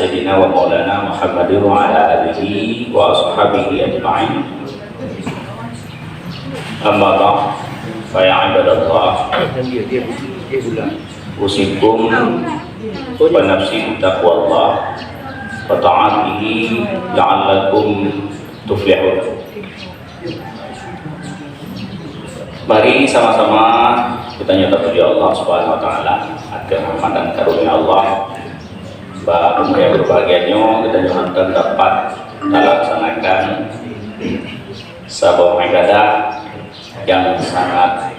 sayyidina wa maulana Muhammadin wa ala alihi wa ashabihi ajma'in. Amma ba'd, fa ya ibadallah, usikum wa nafsi taqwallah wa ta'atihi la'allakum tuflihun. Mari sama-sama kita nyata puji Allah Subhanahu wa taala atas rahmat dan karunia Allah. Bahwa yang berbahagianya kita nyatakan dapat laksanakan sebuah ibadah yang sangat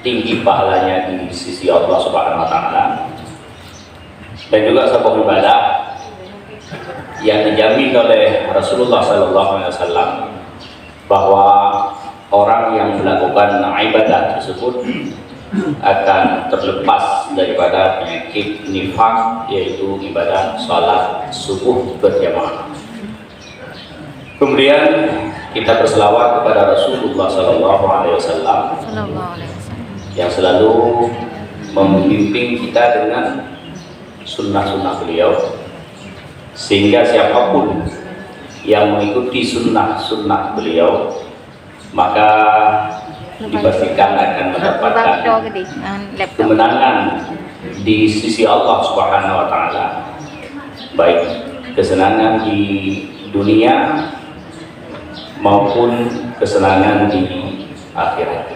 tinggi pahalanya di sisi Allah Subhanahu wa taala. Dan juga sebuah ibadah yang dijamin oleh Rasulullah sallallahu alaihi wasallam bahwa orang yang melakukan ibadah tersebut akan terlepas daripada penyakit nifaq, yaitu ibadah salat subuh berjamaah. Kemudian kita berselawat kepada Rasulullah sallallahu alaihi wasallam yang selalu membimbing kita dengan sunnah-sunnah beliau, sehingga siapapun yang mengikuti sunnah-sunnah beliau maka dipastikan akan mendapatkan kemenangan di sisi Allah Subhanahu wa taala, baik kesenangan di dunia maupun kesenangan di akhirat.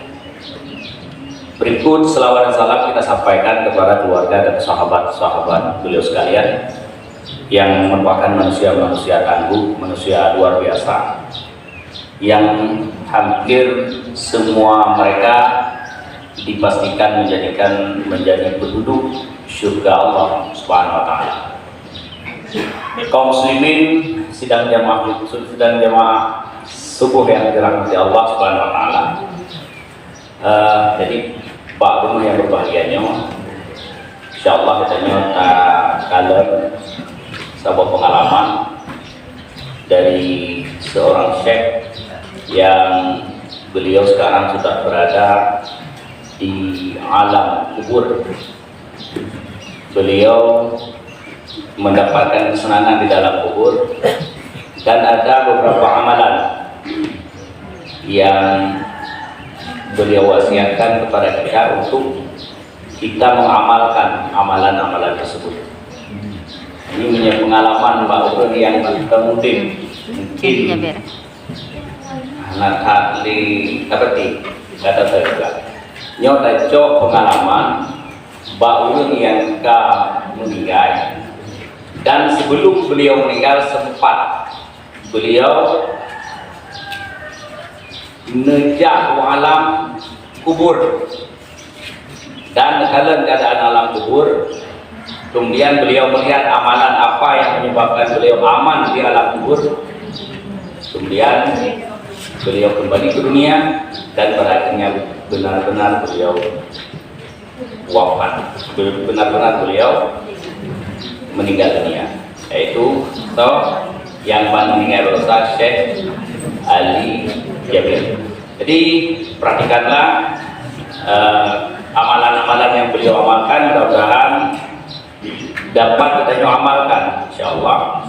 Berikut selawat dan salam kita sampaikan kepada keluarga dan sahabat-sahabat beliau sekalian yang merupakan manusia-manusia tangguh, manusia luar biasa, yang hampir semua mereka dipastikan menjadi penduduk surga Allah Subhanahu wa taala. Kaum muslimin sidang jamaah subuh yang dirahmati Allah Subhanahu wa taala. Jadi Pak Guru yang berbahagianya, insyaallah kita nyata kalah sebuah pengalaman dari seorang syekh yang beliau sekarang sudah berada di alam kubur. Beliau mendapatkan kesenangan di dalam kubur, dan ada beberapa amalan yang beliau wasiatkan kepada kita untuk kita mengamalkan amalan-amalan tersebut. Ini punya pengalaman Mbak Ukur yang kemudian mungkin anak seperti kata saya juga nyata cok pengalaman Mbak yang meninggal, dan sebelum beliau meninggal sempat beliau nejah alam kubur, dan dalam keadaan alam kubur kemudian beliau melihat amalan apa yang menyebabkan beliau aman di alam kubur. Kemudian beliau kembali ke dunia, dan pada akhirnya benar-benar beliau wafat, benar-benar beliau meninggal dunia, yaitu yang meninggal Ustaz Syekh Ali Jabir. Jadi perhatikanlah amalan-amalan yang beliau amalkan, mudah-mudahan dapat kita amalkan insyaallah.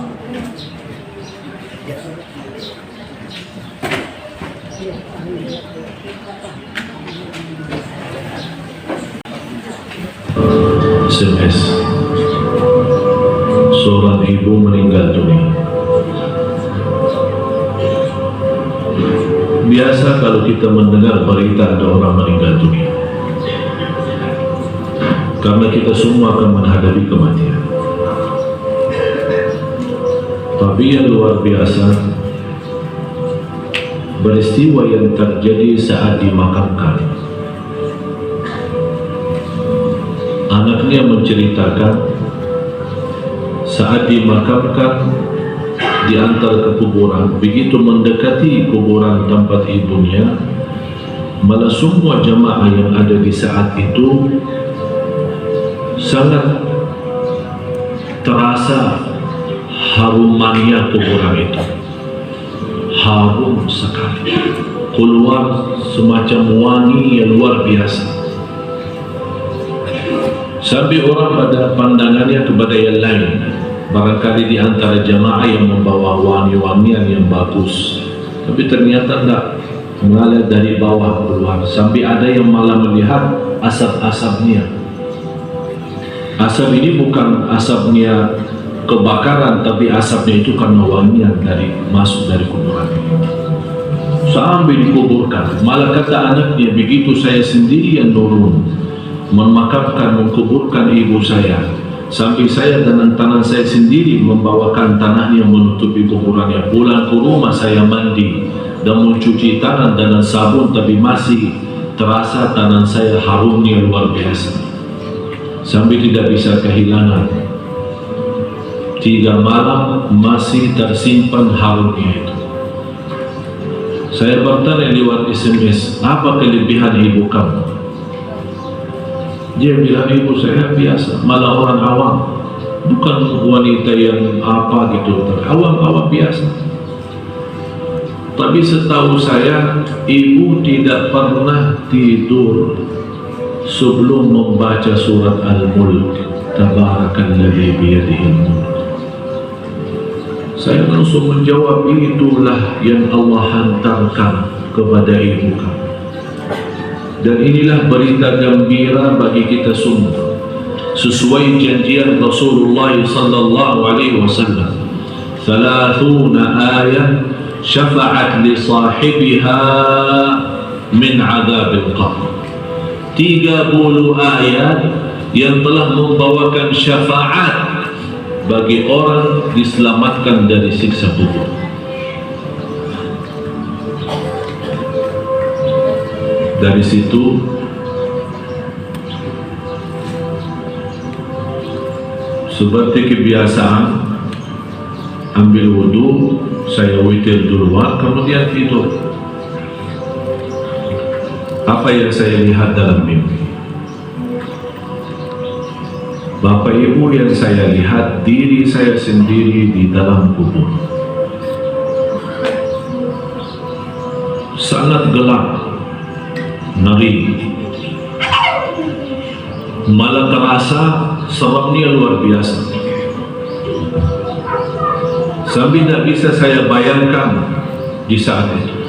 SMS, seorang ibu meninggal dunia. Biasa kalau kita mendengar berita ada orang meninggal dunia, karena kita semua akan menghadapi kematian. Tapi yang luar biasa, peristiwa yang terjadi saat dimakamkan. Anaknya menceritakan saat dimakamkan di antara kekuburan, begitu mendekati kuburan tempat ibunya, malah semua jamaah yang ada di saat itu sangat terasa harumannya kuburan itu. Harum sekali, keluar semacam wangi yang luar biasa, sampai orang pada pandangannya kepada yang lain barangkali di antara jamaah yang membawa wangi-wangian yang bagus, tapi ternyata tidak, mengalir dari bawah keluar, sampai ada yang malah melihat asap-asapnya. Asap ini bukan asapnya kebakaran, tapi asapnya itu karena wangian dari masuk dari kuburan. Sampai dikuburkan, malah kata anaknya, begitu saya sendiri yang turun memakamkan, mengkuburkan ibu saya, sampai saya dengan tangan saya sendiri membawakan tanahnya menutupi kuburannya. Pulang ke rumah saya mandi dan mencuci tangan dengan sabun, tapi masih terasa tangan saya harumnya luar biasa, sampai tidak bisa kehilangan. 3 malam masih tersimpan harumnya itu. Saya bertanya lewat SMS, apa kelebihan ibu kamu? Dia bilang, ibu saya biasa, malah orang awam, bukan wanita yang apa gitu, awam-awam biasa. Tapi setahu saya, ibu tidak pernah tidur sebelum membaca surat Al-Mulk, Tabarakalladzi biyadihil mulk. Saya langsung menjawab, itulah yang Allah hantarkan kepada ibu kamu. Dan inilah berita gembira bagi kita semua, sesuai janjian Rasulullah sallallahu alaihi wasallam. 30 ayat syafa'at li sahibiha min adzabil qabr. 30 ayat yang telah membawakan syafaat bagi orang diselamatkan dari siksa kubur. Dari situ seperti kebiasaan, ambil wudhu, saya witir duluan, kemudian tidur. Apa yang saya lihat dalam mimpi? Bapak Ibu, yang saya lihat diri saya sendiri di dalam kubur. Sangat gelap, ngeri, malah terasa seramnya luar biasa, sampai tidak bisa saya bayangkan di saat itu.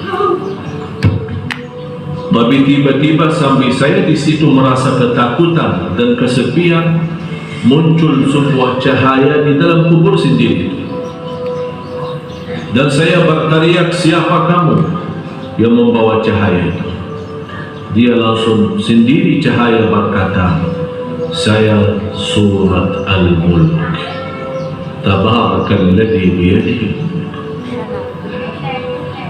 Tapi tiba-tiba sampai saya di situ merasa ketakutan dan kesepian, muncul sebuah cahaya di dalam kubur sendiri, dan saya berteriak, siapa kamu yang membawa cahaya itu? Dia langsung sendiri cahaya berkata, saya surat Al-Mulk, Tabarakalladzi biyadihi.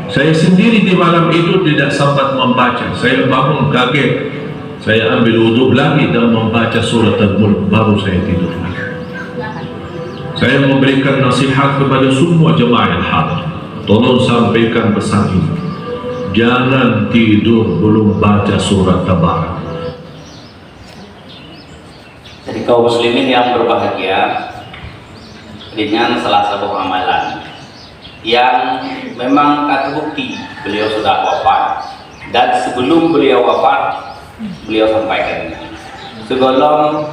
Saya sendiri di malam itu tidak sempat membaca. Saya bangun kaget, saya ambil wudhu lagi dan membaca surat Al-Mulk, baru saya tidur lagi. Saya memberikan nasihat kepada semua jemaah yang hadir, tolong sampaikan pesan ini, jangan tidur belum baca surat Tabarak. Jadi kaum muslimin yang berbahagia, dengan salah satu amalan yang memang terbukti beliau sudah wafat, dan sebelum beliau wafat beliau sampaikan sebelum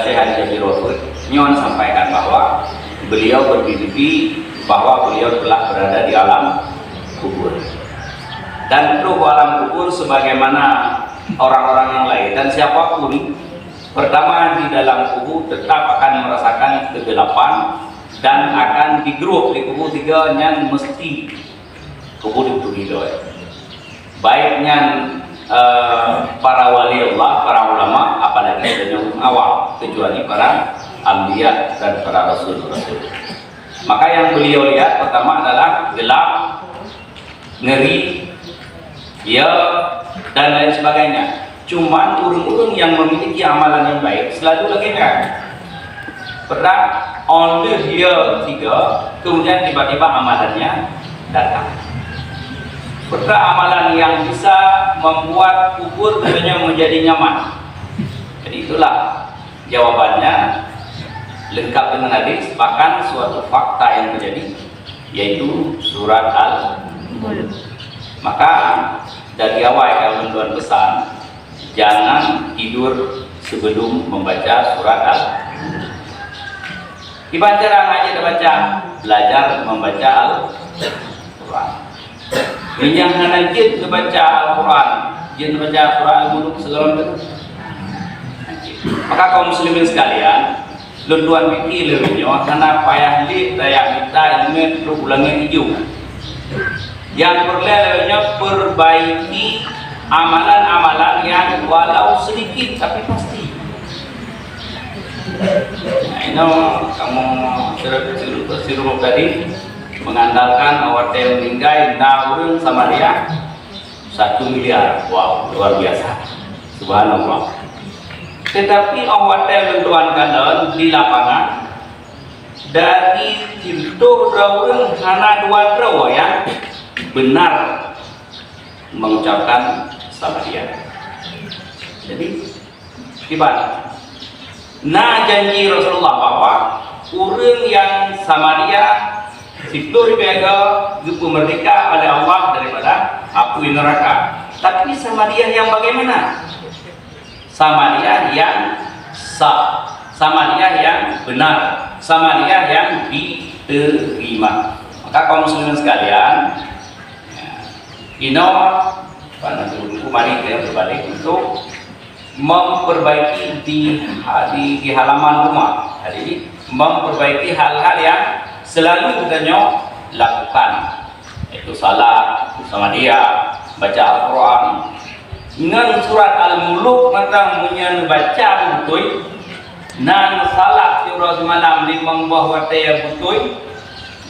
Syekh Ali Jabir Nyon sampaikan bahwa beliau bermimpi bahwa beliau telah berada di alam kubur, dan itu alam kubur sebagaimana orang-orang yang lain, dan siapapun pertama di dalam kubur tetap akan merasakan kegelapan dan akan digeruk di kubur tiga yang mesti kubur itu hidup. Baiknya para wali Allah, para ulama, apalagi yang awal, kecuali para anbiya dan para rasul-rasul. Maka yang beliau lihat pertama adalah gelap, ngeri, ya, dan lain sebagainya. Cuman urung-urung yang memiliki amalan yang baik selalu lagi kan. Pernah oleh dia tiga, kemudian tiba-tiba amalannya datang. Pernah amalan yang bisa membuat kubur menjadi nyaman. Jadi itulah jawabannya, lengkap dengan hadis, bahkan suatu fakta yang terjadi, yaitu surat Al-Mulk. Maka dari awal kalau tuan pesan, jangan tidur sebelum membaca surat Al-Mulk. Gimana cara ngaji baca? Belajar membaca Al-Quran. Yang jin membaca Al-Quran, jin membaca surah Al-Mulk segala macam. Maka kaum muslimin sekalian, lunduan fikir lebihnya karena payah li daya kita ilmu terus ulangi hijau. Yang perlunya perbaiki amalan-amalan yang walau sedikit tapi pasti. Nah, ini kamu sirup tadi mengandalkan awak yang meninggal naurun sama dia 1 miliar. Wow, luar biasa. Subhanallah. Tetapi awak yang mentuankan di lapangan dari itu orang hana 2 draw yang benar mengucapkan sama dia. Jadi gimana? Nah, janji Rasulullah bahwa orang yang sama dia situ dijaga merdeka oleh Allah daripada api neraka. Tapi sama dia yang bagaimana? Sama dia yang sah, sama dia yang benar, sama dia yang diterima. Maka kaum muslimin sekalian, pada mari kita berbalik untuk memperbaiki di halaman rumah. Jadi memperbaiki hal-hal yang selalu kita lakukan, yaitu salat sama dia, baca Al-Quran. Dengan surat Al-Mulk maka baca betul, nan salat surah malam 5 bahwa dia betul,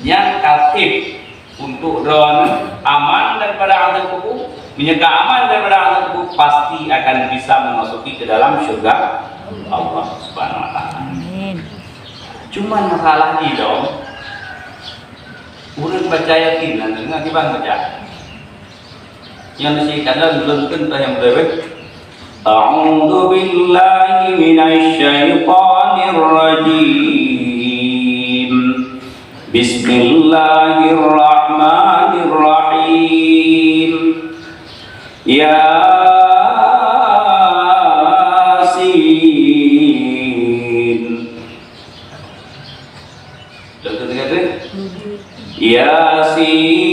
yang kasih untuk don aman daripada azab kubur, menjaga aman daripada azab kubur, pasti akan bisa memasuki ke dalam syurga Allah Subhanahu wa taala. Amin. Cuman masalah ni dong, urang baca yakin dan dengar kita baca. Yang mesti kata belum tentu yang berbeda. A'udzu billahi minasy syaithanir rajim. Bismillahirrahmanirrahim. Yasin. Dengar-dengar. Yasin.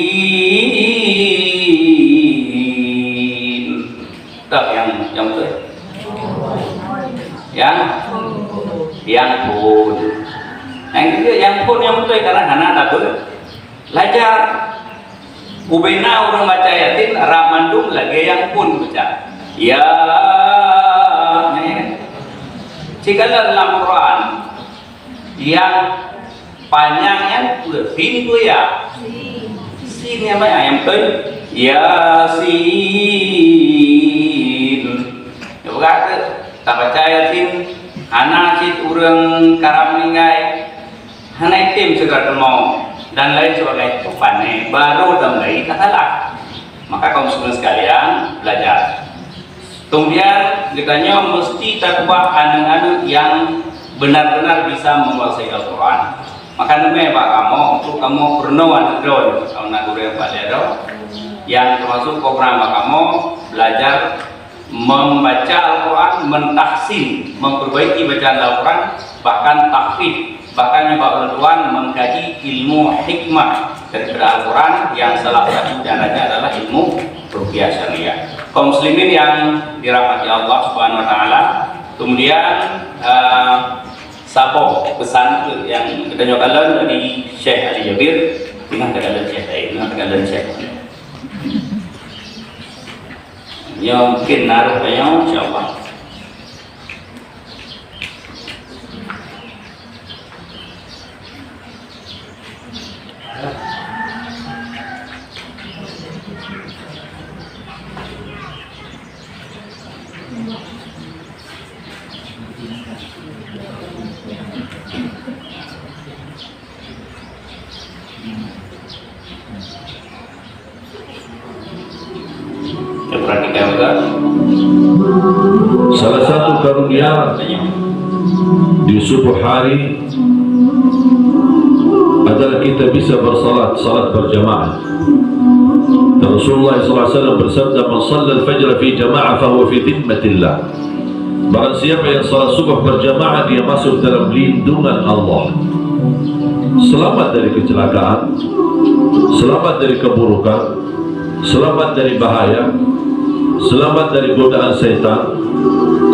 Tak yang betul. Yang pun. Yang betul karena anak betul. Belajar. Ubena orang baca yatin, ramandum lagi yang pun baca. Ya. Jika dalam Quran yang panjangnya sin tu ya. Sin yang banyak yang betul. Yasin. Ya berkata tak baca yasin, anak cik orang karam meninggal, anak tim segera mau dan lain sebagainya. Pandai baru mulai tak salah. Maka kaum muslimin sekalian belajar. Kemudian ditanya mesti takwa anak-anak yang benar-benar bisa menguasai Al-Quran. Maka namanya Pak kamu untuk kamu pernoan drone, kamu nak guru Pak Ledo, yang termasuk program kamu belajar membaca Al-Quran, mentahsin, memperbaiki bacaan Al-Quran, bahkan tahfidz, bahkan Pak Tuan mengkaji ilmu hikmah daripada Al-Quran yang salah satu diantaranya adalah ilmu ruqyah syariah. Kaum muslimin yang dirahmati Allah Subhanahu wa taala, kemudian sabo pesan yang kita nyokalan dari Syekh Ali Jabir, ingat kata Syekh saya, ingat kata Syekh. Yang mungkin naruh banyak, insyaallah. Salah satu karunia di subuh hari adalah kita bisa salat berjamaah. Rasulullah SAW bersabda, "Man shalla al-fajr fi jama'ah fahuwa fi dhimmatillah." Barang siapa yang salat subuh berjamaah, dia masuk dalam lindungan Allah. selamat dari kecelakaan, selamat dari keburukan, selamat dari bahaya, selamat dari godaan syaitan,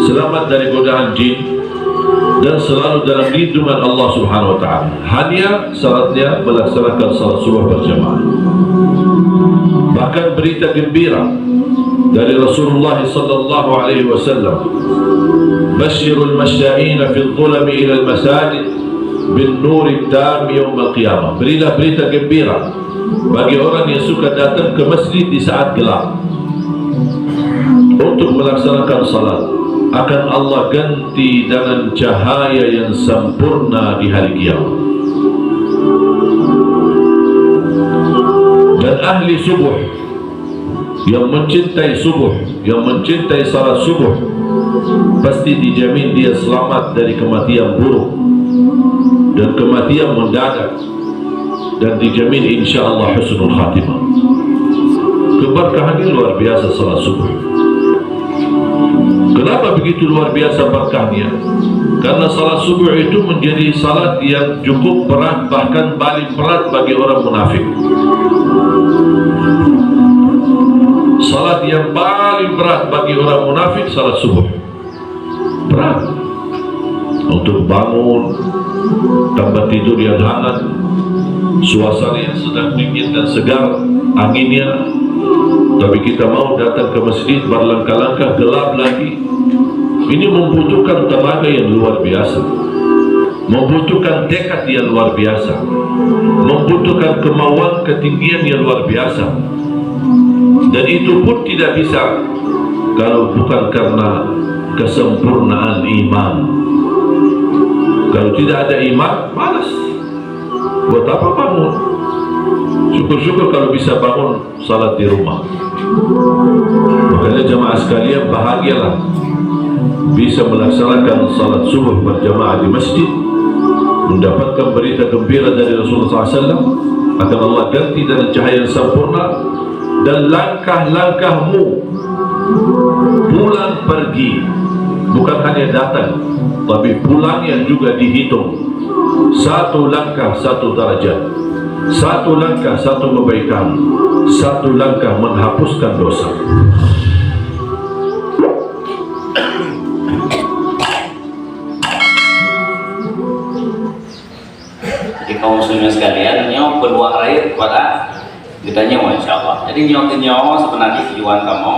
selamat dari godaan jin, dan selalu dalam lindungan Allah Subhanahu wa taala. Hanya syaratnya melaksanakan salat subuh berjamaah. Bahkan berita gembira dari Rasulullah sallallahu alaihi wasallam, "Basyirul masya'ina fil dhulami ila al-masajid bin nuri tam yaum al-qiyamah." Berilah berita gembira bagi orang yang suka datang ke masjid di saat gelap untuk melaksanakan salat, akan Allah ganti dengan cahaya yang sempurna di hari kiamat. Dan ahli subuh yang mencintai subuh, yang mencintai salat subuh, pasti dijamin dia selamat dari kematian buruk dan kematian mendadak, dan dijamin insyaAllah husnul khatimah. Keberkahannya luar biasa salat subuh. Kenapa begitu luar biasa berkahnya? Karena salat subuh itu menjadi salat yang cukup berat, bahkan paling berat bagi orang munafik. Salat yang paling berat bagi orang munafik salat subuh. Berat untuk bangun, tempat tidur yang hangat, suasana yang sedang dingin dan segar anginnya, tapi kita mau datang ke masjid berlangkah-langkah gelap lagi. Ini membutuhkan tenaga yang luar biasa, membutuhkan tekad yang luar biasa, membutuhkan kemauan ketinggian yang luar biasa. Dan itu pun tidak bisa kalau bukan karena kesempurnaan iman. Kalau tidak ada iman, malas. Buat apa bangun? Syukur-syukur kalau bisa bangun salat di rumah. Makanya jemaah sekalian, bahagialah bisa melaksanakan salat subuh berjamaah di masjid, mendapatkan berita gembira dari Rasulullah SAW akan Allah ganti dengan cahaya yang sempurna, dan langkah-langkahmu pulang pergi bukan hanya datang, tapi pulangnya juga dihitung. Satu langkah satu derajat, satu langkah satu kebaikan, satu langkah menghapuskan dosa. Jadi kaum muslimin sekalian, nyawa peluang air kepada kita nyawa insyaAllah. Jadi nyawa sebenarnya tujuan kamu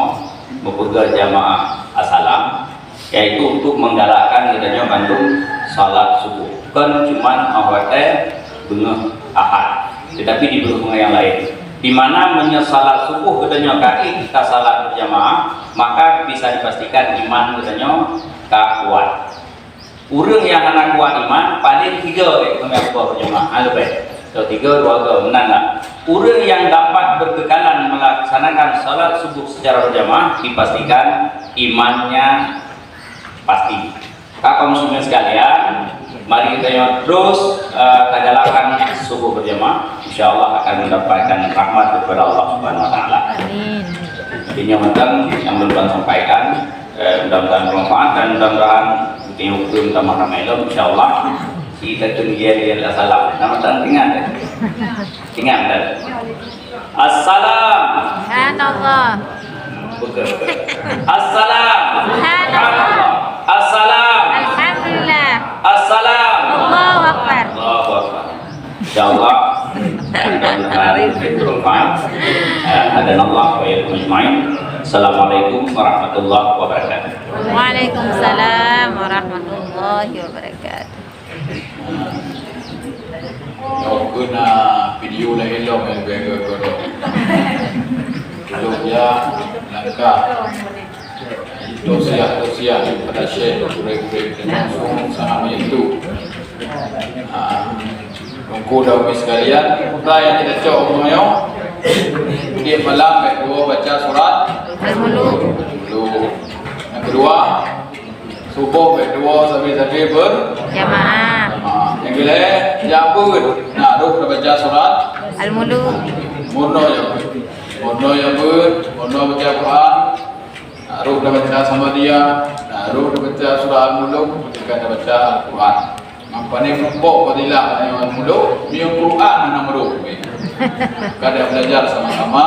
mempegang jamaah asalam, yaitu untuk menggalakkan kita nyawa Bandung salat subuh. Bukan cuma awalnya bengah ahad, tetapi di bengah yang lain, di mana menyesalat subuh katanya kaki kita salat berjamaah, maka bisa dipastikan iman katanya kuat. Urang yang anak kuat iman paling 3 yang kuat berjamaah, ada baik. Kalau 3, 2 menang lah. Urang yang dapat berkekalan melaksanakan salat subuh secara berjamaah dipastikan imannya pasti. Kaum muslimin sekalian, mari kita terus kegalakan subuh berjamaah, insyaallah akan mendapatkan rahmat daripada Allah Subhanahu wa taala. Amin. Ini yang belum sampaikan, mudah-mudahan bermanfaat dan mudah-mudahan kita hukum tambah ramailah insyaallah. Kita tunggu salam. Nama ingat. Ingat. Assalam. Subhanallah. Assalam. Subhanallah. Assalam. Alhamdulillah. Assalam. Allahu Akbar. Allahu Akbar. Insyaallah mudah-mudahan bermanfaat. Hadanallah wa iyyakum ajmain. Assalamualaikum warahmatullahi wabarakatuh. Waalaikumsalam warahmatullahi wabarakatuh. Guna video lah elok yang bega kodok. Kodok ya langkah. Tausiah pada Syekh Kurek langsung sama itu. Tunggu dalam sekalian, kita yang kita coba mayo. Dia malam kedua baca surat Al-Muluk. Yang kedua subuh kedua sambil Jamaah. Yang gila yang pun nak ruh baca surat Al-Muluk. Mono yang pun baca Quran. Ruh baca sama dia, ruh baca surah Al-Muluk ketika baca Al-Quran. Panimpo fadilah ayat mulu, miung Quran anak mulu. Kada belajar sama-sama.